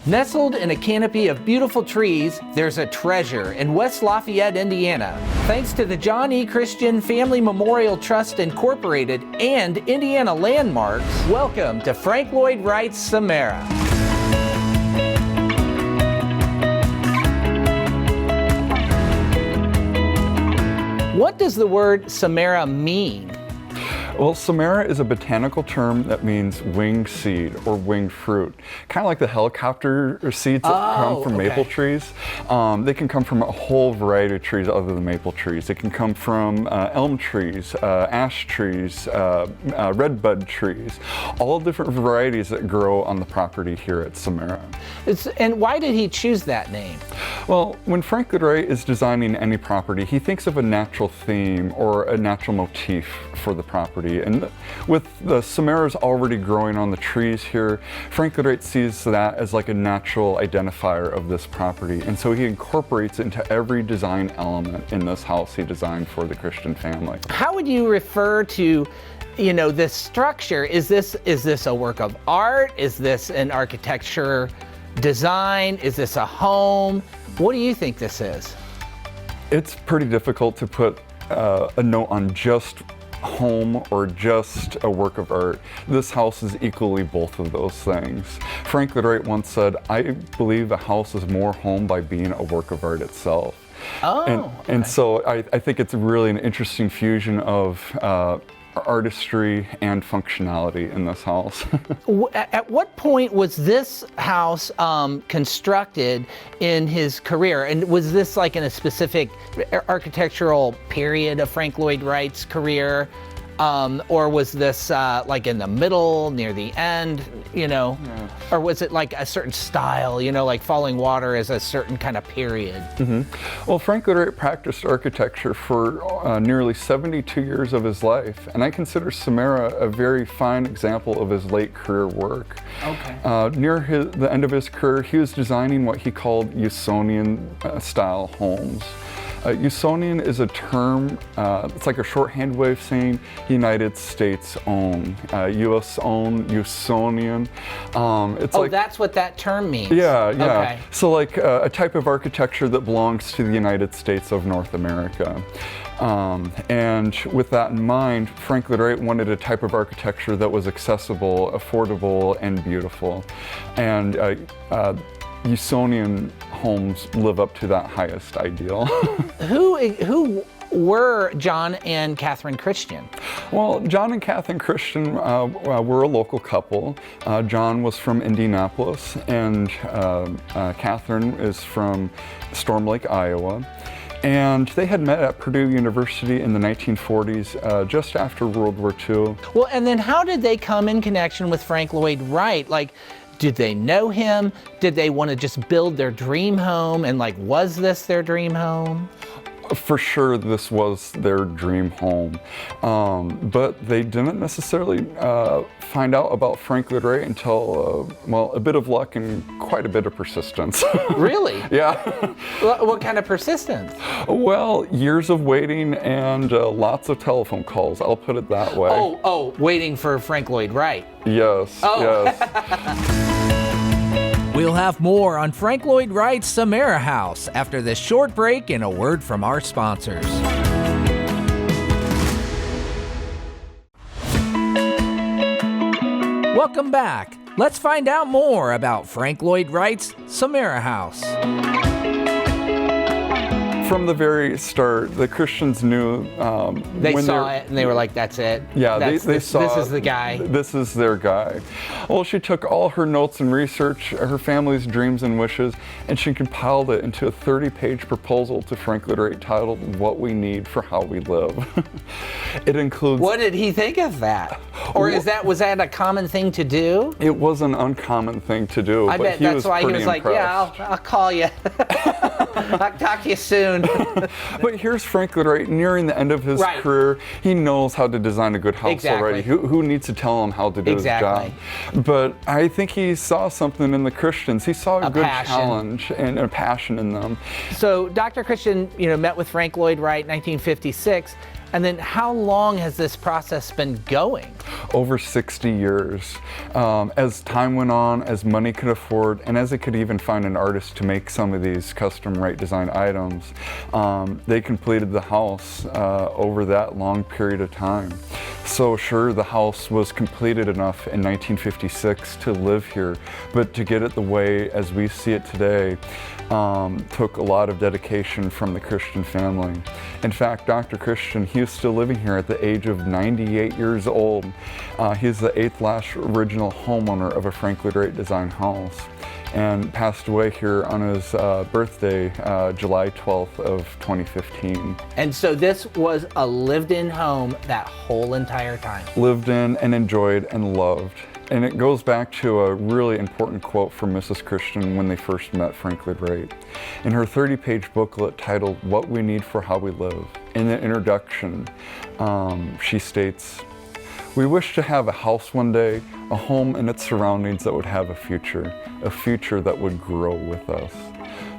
Nestled in a canopy of beautiful trees, there's a treasure in West Lafayette, Indiana. Thanks to the John E. Christian Family Memorial Trust Incorporated and Indiana Landmarks, welcome to Frank Lloyd Wright's Samara. What does the word Samara mean? Well, Samara is a botanical term that means winged seed or winged fruit. Kind of like the helicopter seeds that come from maple trees. They can come from a whole variety of trees other than maple trees. They can come from elm trees, ash trees, redbud trees, all different varieties that grow on the property here at Samara. And why did he choose that name? Well, when Frank Lloyd Wright is designing any property, he thinks of a natural theme or a natural motif for the property. And with the Samaras already growing on the trees here, Frank Lloyd Wright sees that as like a natural identifier of this property. And so he incorporates it into every design element in this house he designed for the Christian family. How would you refer to, this structure? Is this a work of art? Is this an architecture design? Is this a home? What do you think this is? It's pretty difficult to put a note on just home or just a work of art. This house is equally both of those things. Frank Lloyd Wright once said, "I believe a house is more home by being a work of art itself." And so I think it's really an interesting fusion of artistry and functionality in this house. At what point was this house constructed in his career? And was this like in a specific architectural period of Frank Lloyd Wright's career? Or was this like in the middle, near the end, Or was it like a certain style, like Falling Water is a certain kind of period? Well, Frank Lloyd Wright practiced architecture for nearly 72 years of his life, and I consider Samara a very fine example of his late career work. Near the end of his career, he was designing what he called Usonian style homes. Usonian is a term, it's like a shorthand way of saying United States own, U.S. own, Usonian. That's what that term means? Yeah. Okay. So like a type of architecture that belongs to the United States of North America. And with that in mind, Frank Lloyd Wright wanted a type of architecture that was accessible, affordable, and beautiful. And Usonian homes live up to that highest ideal. Who were John and Catherine Christian? Well, John and Catherine Christian were a local couple. John was from Indianapolis, and Catherine is from Storm Lake, Iowa. And they had met at Purdue University in the 1940s, just after World War II. Well, and then how did they come in connection with Frank Lloyd Wright? Did they know him? Did they want to just build their dream home? And was this their dream home? For sure, this was their dream home. But they didn't necessarily find out about Frank Lloyd Wright until, a bit of luck and quite a bit of persistence. Really? Yeah. What kind of persistence? Well, years of waiting and lots of telephone calls, I'll put it that way. Waiting for Frank Lloyd Wright. Yes, yes. We'll have more on Frank Lloyd Wright's Samara House after this short break and a word from our sponsors. Welcome back. Let's find out more about Frank Lloyd Wright's Samara House. From the very start, the Christians knew they saw it and they were like, "That's it." Yeah, they saw this is the guy. This is their guy. Well, she took all her notes and research, her family's dreams and wishes, and she compiled it into a 30-page proposal to Frank Lloyd Wright titled "What We Need for How We Live." It includes. What did he think of that? Or was that a common thing to do? It was an uncommon thing to do. I bet that's why he was like, "Yeah, I'll call you. I'll talk to you soon." But here's Frank Lloyd Wright nearing the end of his career. He knows how to design a good house already. Who needs to tell him how to do his job? But I think he saw something in the Christians. He saw a good challenge and a passion in them. So Dr. Christian, met with Frank Lloyd Wright in 1956. And then how long has this process been going? Over 60 years. As time went on, as money could afford, and as they could even find an artist to make some of these custom Wright design items, they completed the house over that long period of time. So sure, the house was completed enough in 1956 to live here, but to get it the way as we see it today took a lot of dedication from the Christian family. In fact, Dr. Christian, he was still living here at the age of 98 years old. He's the 8th last original homeowner of a Frank Lloyd Wright design house, and passed away here on his birthday, July 12th of 2015. And so this was a lived-in home that whole entire time? Lived in and enjoyed and loved. And it goes back to a really important quote from Mrs. Christian when they first met Frank Lloyd Wright. In her 30-page booklet titled, "What We Need for How We Live," in the introduction, she states, "We wish to have a house one day, a home and its surroundings that would have a future that would grow with us."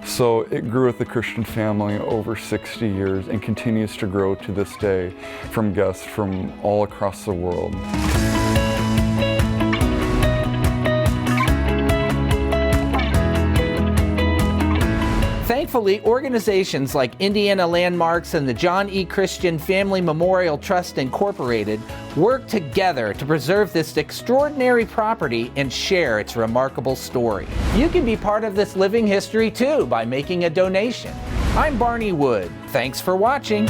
So it grew with the Christian family over 60 years and continues to grow to this day from guests from all across the world. Thankfully, organizations like Indiana Landmarks and the John E. Christian Family Memorial Trust Incorporated work together to preserve this extraordinary property and share its remarkable story. You can be part of this living history too by making a donation. I'm Barney Wood. Thanks for watching.